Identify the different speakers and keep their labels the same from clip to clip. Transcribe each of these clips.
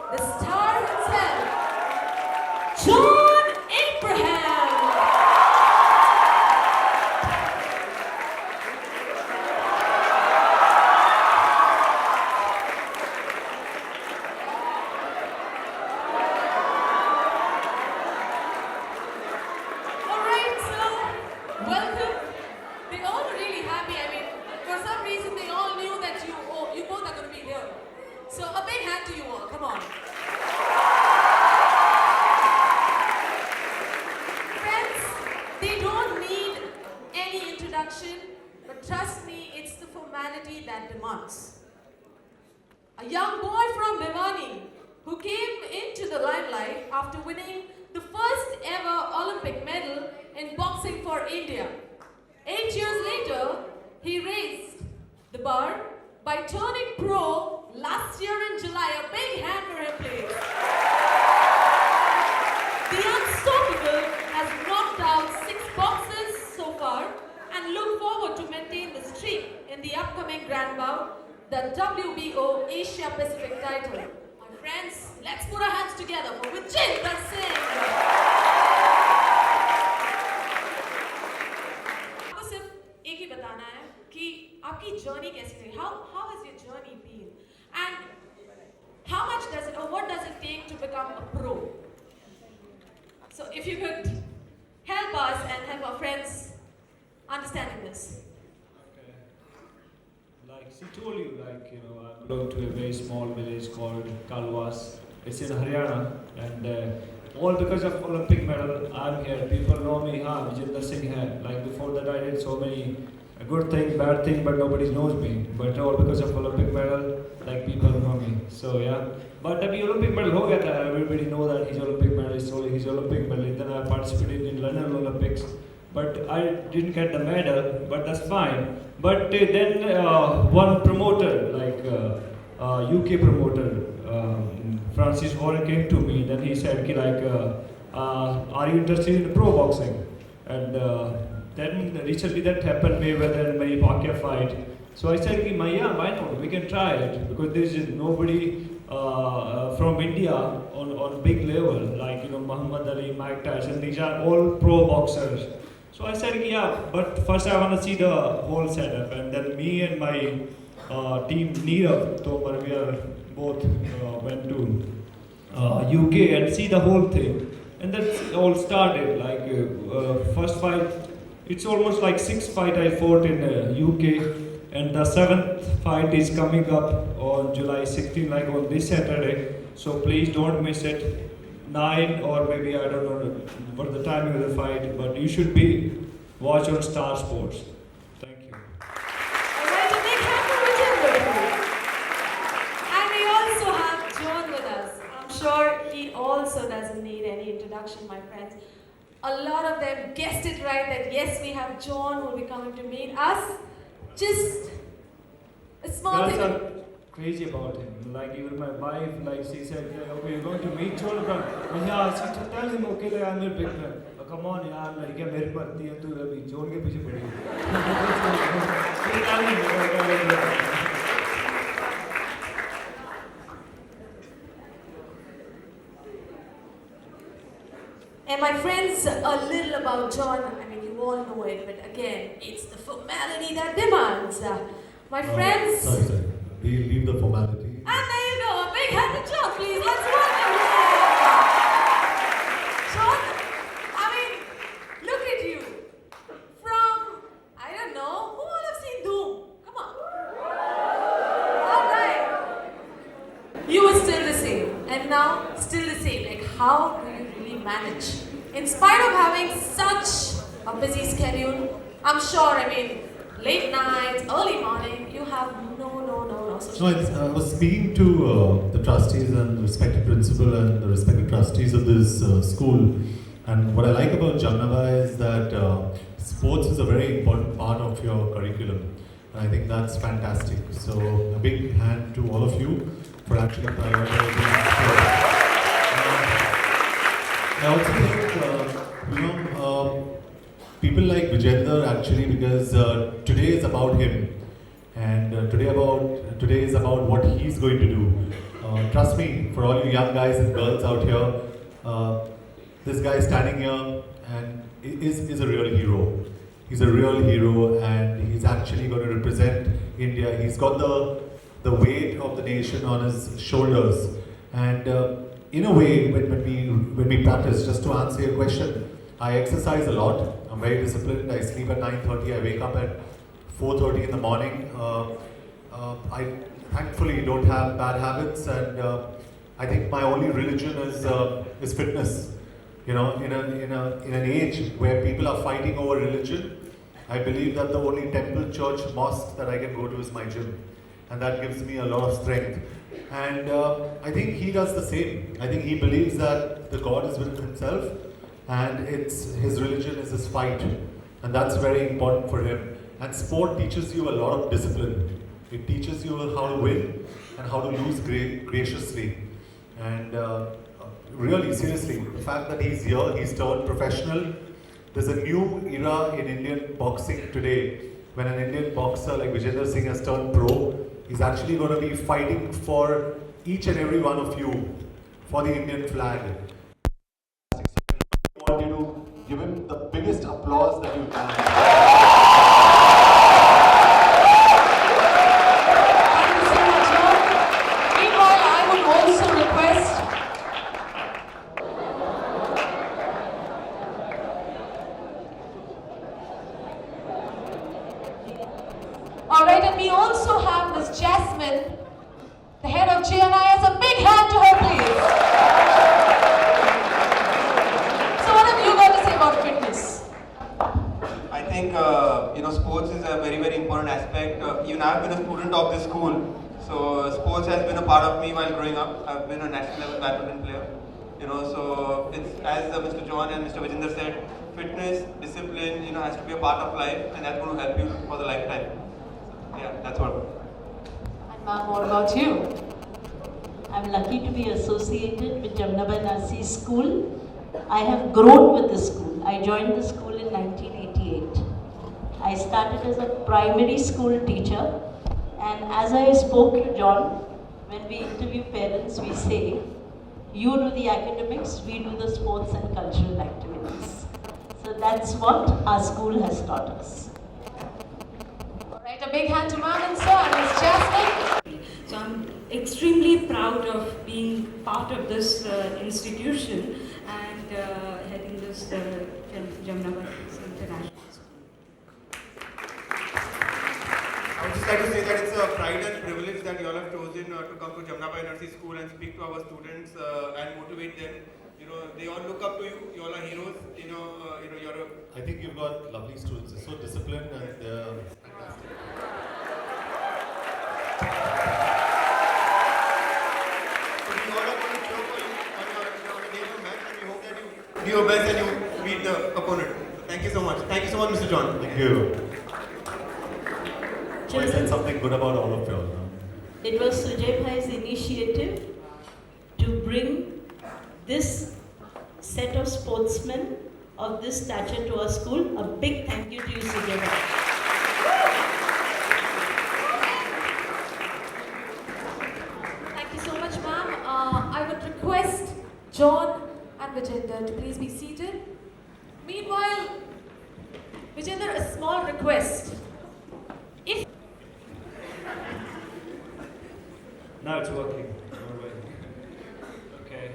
Speaker 1: the star himself, John Abraham. Alright, so welcome. They all were really happy. I mean, for some reason they all knew that you both are going to be here. So a big hand to you all. Come on. Friends, they don't need any introduction, but trust me, it's the formality that demands. A young boy from Bhiwani who came into the limelight after winning the first ever Olympic medal in boxing for India. 8 years later, he raised the bar by turning pro last year in July. A big hand for him, please. The Unstoppable has knocked out 6 boxers so far and look forward to maintain the streak in the upcoming Grand Bout, the WBO Asia Pacific title. My friends, let's put our hands together for Vijender Singh. आपको सिर्फ एक ही बताना है कि आपकी journey कैसी रही? How has your journey been? And how much does it, or what does it take to become a pro? So if you could help us and help our friends understanding this.
Speaker 2: Like she told you, I belong to a very small village called Kalwas. It's in Haryana, and all because of Olympic medal, I'm here. People know me, Vijender Singh hai. Like before that, I did so many good thing, bad thing, but nobody knows me. But all because of Olympic medal, like people know me. So yeah. But the Olympic medal ho gaya tha. Everybody know that he's Olympic medalist. So he's Olympic medalist. Then I participated in London Olympics. But I didn't get the medal, but that's fine. But then one promoter, like UK promoter, Francis Warren came to me. Then he said, are you interested in pro boxing? And then recently that happened, Mayweather and Manny Pacquiao fight. So I said, yeah, why not? We can try it because there is nobody from India on big level, like Muhammad Ali, Mike Tyson. These are all pro boxers. So I said, yeah, but first I want to see the whole setup. And then me and my team, Neerav Tomar, we are both went to UK and see the whole thing. And that's all started. Like first fight, it's almost like 6 fights I fought in UK. And the 7th fight is coming up on July 16, like on this Saturday. So please don't miss it. 9 or maybe I don't know what the timing of the fight, but you should be watch on Star Sports. Thank you.
Speaker 1: Alright, a big hand for Vijender. And we also have John with us. I'm sure he also doesn't need any introduction, my friends. A lot of them guessed it right that yes, we have John who will be coming to meet us. Just a small
Speaker 2: Girls
Speaker 1: thing.
Speaker 2: are crazy about him. Like even my wife, like she said, okay, you're going to meet John Brown. Yeah, she said, tell him, okay, I'm your big fan. Come on, yaar, लड़कियां मेरे पड़ती हैं तू अभी zone के पीछे पड़ेगी.
Speaker 1: And my friends, a little about John. I mean, you all know it, but again, it's the formality that demands. My friends.
Speaker 3: Sorry. We'll leave the formality.
Speaker 1: And there you go, a big hand to John, please. Let's welcome him. John, I mean, look at you. From, I don't know, who all have seen Doom? Come on. All right. You were still the same, and now still the same. Like, how do you really manage? In spite of having such a busy schedule, I'm sure, I mean, late nights, early morning, you have no social
Speaker 3: No, I was speaking to the trustees and the respected principal and the respected trustees of this school. And what I like about Jamnava is that sports is a very important part of your curriculum. And I think that's fantastic. So a big hand to all of you for actually prioritizing sports. I also think, people like Vijender actually, because today is about him. And today is about what he's going to do. Trust me, for all you young guys and girls out here, this guy standing here and is a real hero. He's a real hero, and he's actually going to represent India. He's got the weight of the nation on his shoulders. And in a way, when we practice, just to answer your question, I exercise a lot. I'm very disciplined. I sleep at 9:30. I wake up at 4:30 in the morning. I thankfully don't have bad habits, and I think my only religion is fitness. You know, in an age where people are fighting over religion, I believe that the only temple, church, mosque that I can go to is my gym, and that gives me a lot of strength. And I think he does the same. I think he believes that the God is within himself, and his religion is his fight, and that's very important for him. And sport teaches you a lot of discipline. It teaches you how to win and how to lose graciously. And really, seriously, the fact that he's here, he's turned professional. There's a new era in Indian boxing today. When an Indian boxer like Vijender Singh has turned pro, he's actually going to be fighting for each and every one of you for the Indian flag. I want you to give him the biggest applause that you can.
Speaker 1: Alright, and we also have Ms. Jasmine, the head of GNIS. A big hand to her, please. So what have you got to say about fitness?
Speaker 4: I think, sports is a very, very important aspect. Even I've been a student of this school, so sports has been a part of me while growing up. I've been a national level badminton player. So it's, as Mr. John and Mr. Vijender said, fitness, discipline, has to be a part of life, and that's going to help you for the lifetime. Yeah, that's what.
Speaker 1: And ma'am, what about you?
Speaker 5: I'm lucky to be associated with Jamnabai Nursery School. I have grown with the school. I joined the school in 1988. I started as a primary school teacher, and as I spoke to John, when we interview parents, we say, you do the academics, we do the sports and cultural activities. So that's what our school has taught us.
Speaker 1: Alright, a big hand to ma'am and sir and Ms. Jasmine.
Speaker 6: So I'm extremely proud of being part of this institution and heading this Jamnabai International School.
Speaker 4: I would just like to say that it's a pride and privilege that you all have chosen to come to Jamnabai Nursery School and speak to our students and motivate them. They all look up to you. You all are heroes. You're a.
Speaker 3: I think you've got lovely students. They're so disciplined and they're fantastic.
Speaker 4: So we all are going to cheer for you on the day of match, and we hope that you do your best and you beat the opponent. So thank you so much. Thank you so much, Mr. John.
Speaker 3: Thank you. So I said something good about all of you all. No?
Speaker 5: It was Sujay Bhai's initiative to bring this set of sportsmen of this stature to our school. A big thank you to you, Sujay Bhai.
Speaker 1: Thank you so much, ma'am. I would request John and Vijender to please be seated. Meanwhile, Vijender, a small request. If
Speaker 2: Now it's working. Okay.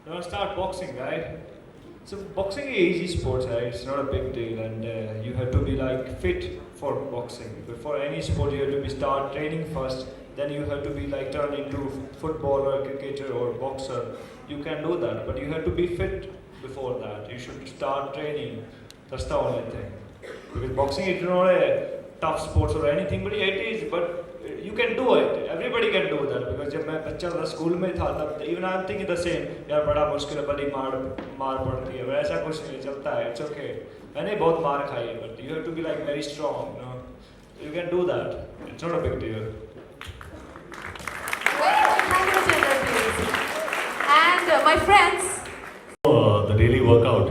Speaker 2: Now start boxing, right? So boxing is easy sports, right? It's not a big deal, and you have to be like fit for boxing. Before any sport, you have to be start training first. Then you have to be like turn into footballer, cricketer, or boxer. You can do that, but you have to be fit before that. You should start training. That's the only thing. Because boxing is not a tough sport or anything, but it is. But you can do it. Everybody can do that. Because जब मैं बच्चा था school में था तब even I'm thinking the same. यार बड़ा मुश्किल है, बड़ी मार पड़ती है. वैसा कुछ नहीं चलता है. It's okay. मैंने बहुत मार खाई है, but you have to be like very strong. You can do that. It's not a big deal.
Speaker 1: And my friends,
Speaker 3: The daily workout.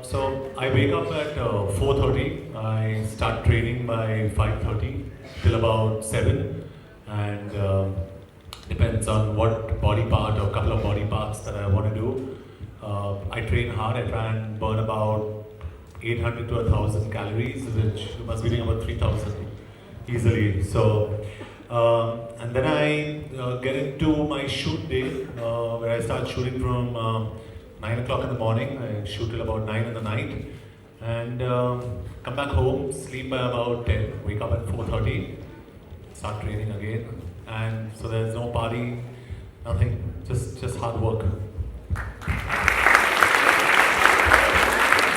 Speaker 3: So I wake up at 4:30. I start training by 5:30 till about 7, and depends depends on what body part or couple of body parts that I want to do. I train hard. I try and burn about 800 to 1,000 calories, which you must be doing about 3,000 easily. So, and then I get into my shoot day, where I start shooting from 9 o'clock in the morning. I shoot till about 9 in the night, and come back home, sleep by about 10, wake up at 4:30, start training again, and so there's no party, nothing, just hard work.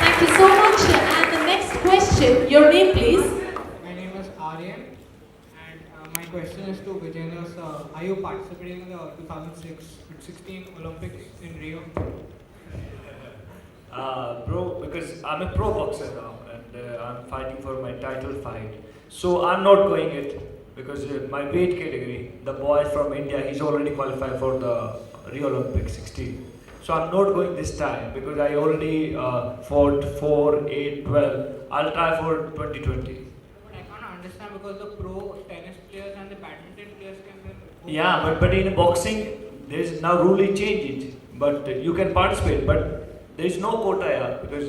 Speaker 1: Thank you so much. And the next question, your name please.
Speaker 7: My name is Aryan, and my question is to Vijayendra sir. Are you participating in the 2016 Olympics in Rio?
Speaker 2: Bro, because I'm a pro boxer now and I'm fighting for my title fight. So I'm not going it because my weight category, the boy from India, he's already qualified for the Rio Olympics 16. So I'm not going this time because I already fought 4, 8, 12. I'll try for 2020.
Speaker 7: But I can't understand because the pro tennis players and the badminton players can win.
Speaker 2: Yeah, but in boxing, there's now rule is changed. But you can participate, but there is no quota here because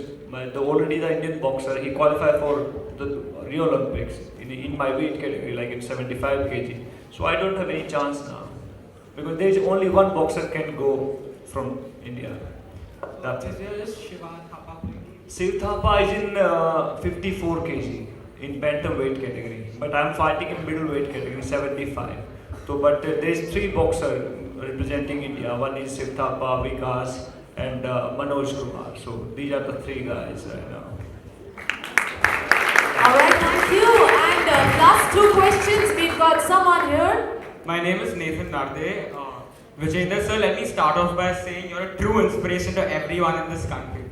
Speaker 2: already the Indian boxer, he qualified for the Rio Olympics in my weight category, like in 75 kg. So I don't have any chance now because there is only one boxer can go from India. That's
Speaker 7: Is
Speaker 2: it.
Speaker 7: there this Shiva Thapa playing?
Speaker 2: Shiv Thapa is in 54 kg in bantamweight category, but I'm fighting in middleweight category 75. So, but there's 3 boxers representing India. One is Shiv Thapa, Vikas, and Manoj Kumar. So these are the 3 guys right now.
Speaker 1: Alright, thank you. And last 2 questions, we've got someone here.
Speaker 8: My name is Nathan Narde. Vijayendra sir, let me start off by saying you're a true inspiration to everyone in this country.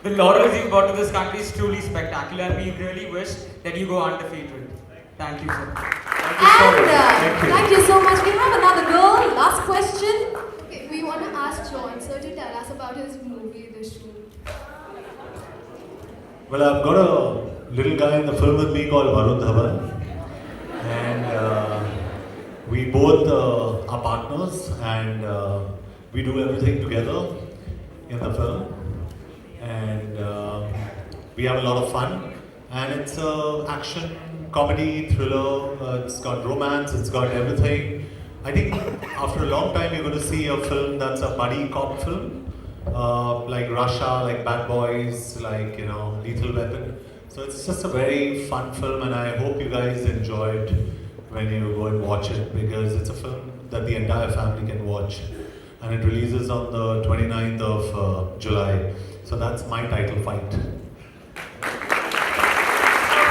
Speaker 8: The laurels you've brought to this country is truly spectacular and we really wish that you go undefeated. Thank you, sir.
Speaker 2: Thank you so
Speaker 1: And
Speaker 2: much.
Speaker 1: thank you so much. We have another girl. Last question.
Speaker 9: Okay, we want to ask John sir to tell us about his movie, The Shoot.
Speaker 3: Well, I've got a little guy in the film with me called Varun Dhawan, and we both are partners, and we do everything together in the film, and we have a lot of fun. And it's a action, comedy, thriller. It's got romance. It's got everything. I think after a long time, you're going to see a film that's a buddy cop film. Like Russia, like Bad Boys, like Lethal Weapon. So it's just a very fun film, and I hope you guys enjoy it when you go and watch it, because it's a film that the entire family can watch, and it releases on the 29th of July. So that's my title fight.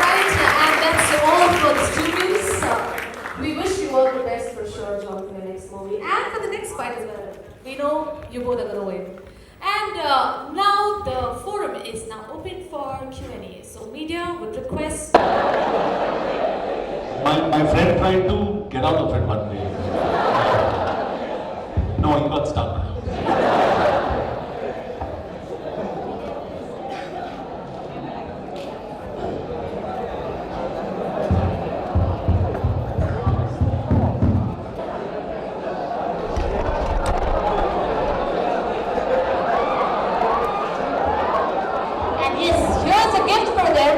Speaker 1: Right, and that's all for the students. We wish you all the best for sure, John, for your next movie and for the next fight as well. We know you both are going to win. And now the forum is now open for Q&A. So media would request.
Speaker 3: My friend tried to get out of it one day. No, he got stuck.
Speaker 1: And yes, here's a gift for them.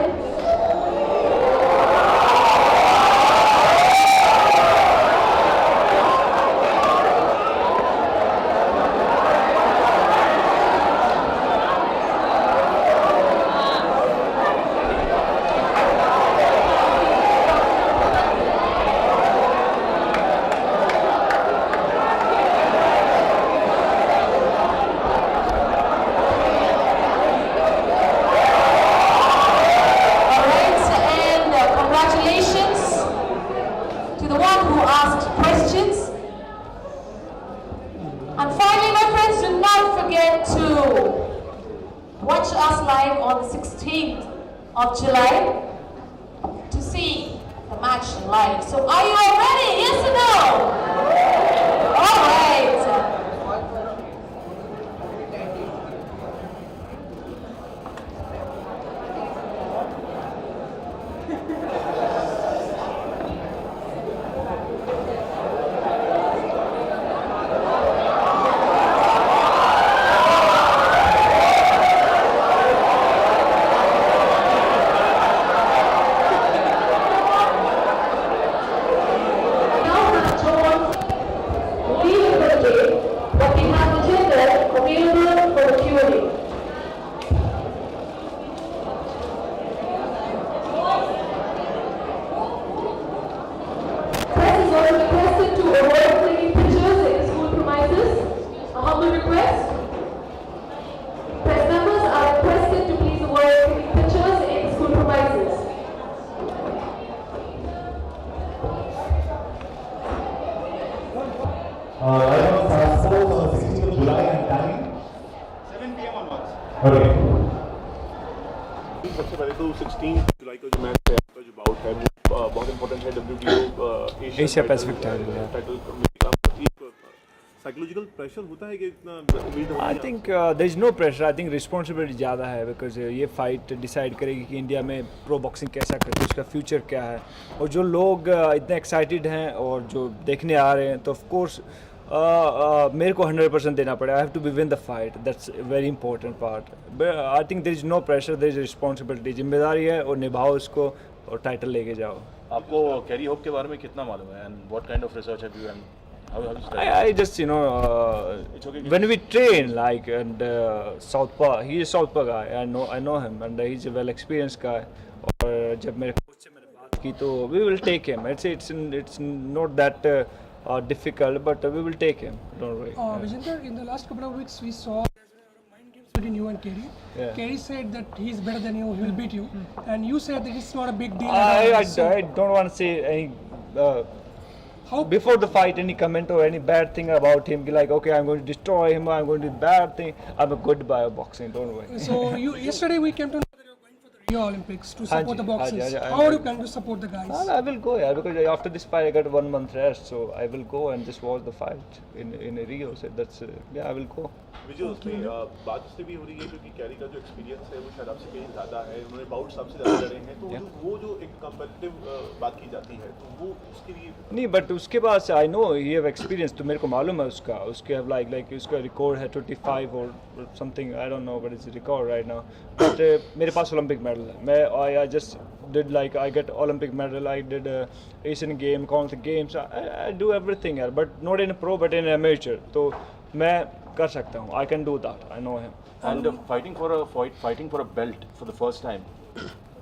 Speaker 1: And finally, my friends, do not forget to watch us live on the 16th of July to see the match live. So are you all ready? Yes or no? All right.
Speaker 3: Live on Star Sports on the 16th of July and timing
Speaker 4: 7 p.m. onwards.
Speaker 3: Okay.
Speaker 10: सबसे पहले तो 16 जुलाई का जो match है आपका जो bought है वो बहुत इंपॉर्टेंट है WTO
Speaker 2: Asia Pacific title
Speaker 10: psychological pressure होता है कि इतना उम्मीद
Speaker 2: I think there is no pressure. I think responsibility ज़्यादा है बिकॉज ये फाइट डिसाइड करेगी कि इंडिया में प्रो बॉक्सिंग कैसा करती है, उसका फ्यूचर क्या है. और जो लोग इतने एक्साइटेड हैं और जो देखने आ रहे हैं तो ऑफ कोर्स मेरे को 100% देना पड़ेगा. I have to be win the fight. That's very important part. I think there is no pressure, there is responsibility. जिम्मेदारी है और निभाओ इसको और टाइटल लेके जाओ.
Speaker 11: आपको कैरी होप के बारे में कितना मालूम है and what kind of research have you done?
Speaker 2: I just
Speaker 11: It's okay.
Speaker 2: when we train like and Southpaw, he is Southpaw guy. I know him and he's a well experienced guy. और जब मेरे coach से मैंने बात की तो we will take him. It's not that difficult, but we will take him. Don't worry.
Speaker 12: Vijender, in the last couple of weeks we saw mind games between you and Kerry.
Speaker 2: Yeah.
Speaker 12: Kerry said that he's better than you, he will beat you, and you said that it's not a big deal. at all.
Speaker 2: I don't want to say any.
Speaker 12: How
Speaker 2: Before the fight, any comment or any bad thing about him, like okay, I'm going to destroy him, I'm going to do bad thing. I'm a good guy of boxing, don't worry.
Speaker 12: So yesterday we came to know that you're going for the Rio Olympics to support the boxers.
Speaker 2: Haji,
Speaker 12: How are you planning to support the guys?
Speaker 2: I will go, yeah, because after this fight I got 1 month rest, so I will go and just watch the fight in Rio. So that's yeah, I will go.
Speaker 10: विजय उसमें बात इसलिए भी हो रही है क्योंकि carry का जो एक्सपीरियंस है वो शायद आपसे कहीं ज़्यादा है. उन्होंने बाउट सबसे ज़्यादा लड़े हैं तो वो जो एक कंपेटिटिव बात की जाती है तो वो उसके लिए
Speaker 2: नहीं, बट उसके बाद I know he have experience, तो मेरे को मालूम है उसके हैव लाइक उसका रिकॉर्ड है 25 और something. I don't know what is record right now. But मेरे पास ओलंपिक मेडल है. मैं I just did like I get Olympic medal, I did Asian game, Commonwealth games, I do everything here, but not in a pro but in amateur. तो मैं कर सकता हूँ. I can do that. I know him.
Speaker 11: And fighting for a belt for the first time.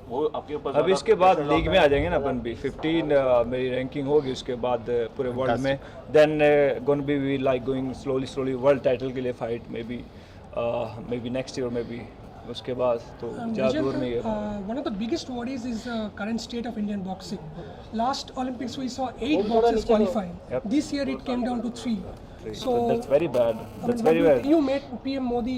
Speaker 11: वो आपके ऊपर
Speaker 2: अब इसके बाद लीग में आ जाएंगे ना अपन भी. 15 मेरी रैंकिंग होगी उसके बाद पूरे वर्ल्ड में. Then gonna be like going slowly world title के लिए fight may be next year, may be उसके बाद तो ज़्यादा दूर नहीं है.
Speaker 12: One of the biggest worries is the current state of Indian boxing. Last Olympics we saw 8 boxers qualifying.
Speaker 2: Yep.
Speaker 12: This year it came down to 3. So
Speaker 2: that's very bad. That's
Speaker 12: but
Speaker 2: very bad.
Speaker 12: You met PM Modi.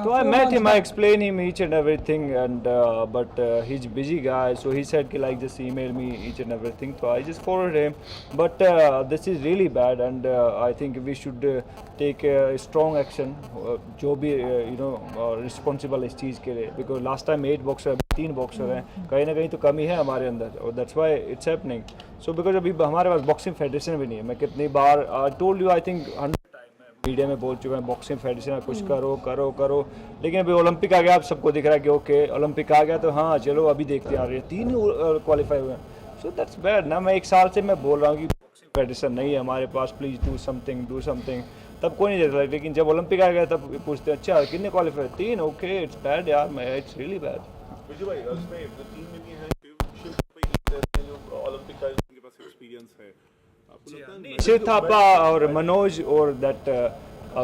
Speaker 2: So I met him, I explained him each and everything, and but he's a busy guy, so he said कि like just email me each and everything. So I just forwarded him, but this is really bad, and I think we should take strong action. जो भी responsible इस चीज़ के लिए, because last time 8 boxer 3 boxer हैं, कहीं ना कहीं तो कमी है हमारे अंदर, और that's why it's happening. So because अभी हमारे पास बॉक्सिंग फेडरेशन भी नहीं है. मैं कितनी बार told you I think 100 time media में बोल चुका हूँ बॉक्सिंग फेडरेशन कुछ करो, लेकिन अभी ओलंपिक आ गया, आप सबको दिख रहा है कि ओके ओलंपिक आ गया तो हाँ चलो अभी देखते आ रही है. 3 क्वालिफाई हुए हैं. सो दैट्स बैड ना. मैं 1 साल से मैं बोल रहा हूँ कि बॉक्सिंग फेडरेशन नहीं है हमारे पास, प्लीज़ डू समथिंग. तब कोई नहीं देता, लेकिन जब ओलंपिक आ गया तब पूछते हैं अच्छा कितने क्वालिफाई 3. ओके इट्स बैड यार, इट्स रियली बैड.
Speaker 10: विजय भाई उसमें टीम में भी है जो ओलंपिक का इनके पास एक्सपीरियंस है. आपको लगता है
Speaker 2: शिव थापा और मनोज और दैट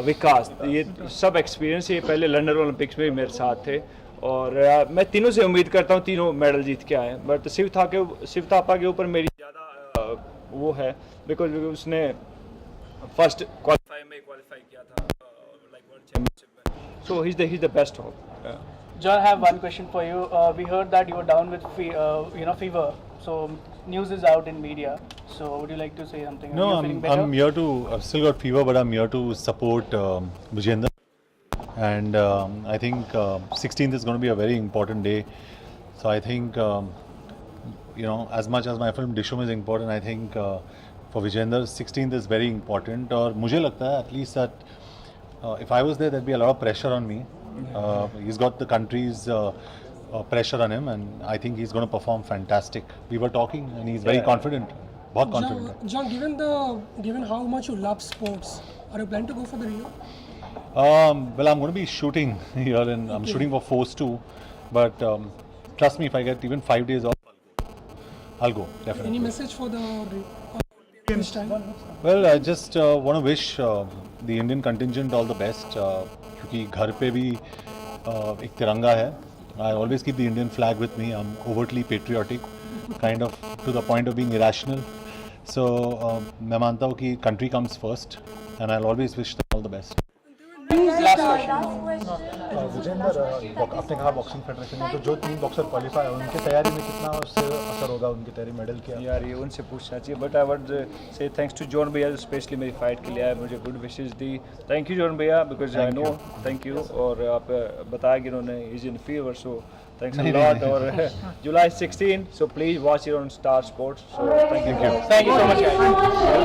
Speaker 2: विकास, ये सब एक्सपीरियंस, ये पहले लंदन ओलंपिक्स में भी मेरे साथ थे, और मैं तीनों से उम्मीद करता हूँ तीनों मेडल जीत के आए. बट शिव थापा के ऊपर मेरी ज़्यादा वो है, बिकॉज उसने फर्स्ट क्वालिफाई किया था लाइक वर्ल्ड चैंपियनशिप में. So he is the best hope.
Speaker 13: John, I have one question for you. We heard that you were down with fever. So news is out in media. So would you like to say something?
Speaker 3: No,
Speaker 13: Are you feeling better?
Speaker 3: I'm here to. I've still got fever, but I'm here to support Vijender. And I think 16th is going to be a very important day. So I think as much as my film Dishum is important, I think for Vijender 16th is very important. और मुझे लगता है at least that if I was there, there'd be a lot of pressure on me. He's got the country's pressure on him, and I think he's going to perform fantastic. We were talking, and he's very confident. बहुत confident.
Speaker 12: John, given how much you love sports, are you planning to go for the Rio?
Speaker 3: Well, I'm going to be shooting here, and I'm shooting for Force 2. But trust me, if I get even 5 days off, I'll go definitely.
Speaker 12: Any message for the this time?
Speaker 3: Well, I just want to wish the Indian contingent all the best. क्योंकि घर पे भी एक तिरंगा है. I always keep the Indian flag with me. I'm overtly patriotic, kind of to the point of being irrational. So मैं मानता हूँ कि country comes first, and I'll always wish them all the best.
Speaker 14: Vijendra, आपने कहा boxing federation में तो जो 3 boxer qualify है उनकी तैयारी में कितना उससे असर होगा उनकी तैयारी मेडल की?
Speaker 15: यार ये उनसे पूछना चाहिए, but I would say thanks to John भैया स्पेशली मेरी फाइट के लिए आया, मुझे गुड विशेस दी. थैंक यू जॉन भैया, because I know. Thank you. और आप बताया कि उन्होंने is in fever, so thanks a lot. Or July 16, so please watch it on Star Sports. So thank you.
Speaker 13: Thank you so much, guys.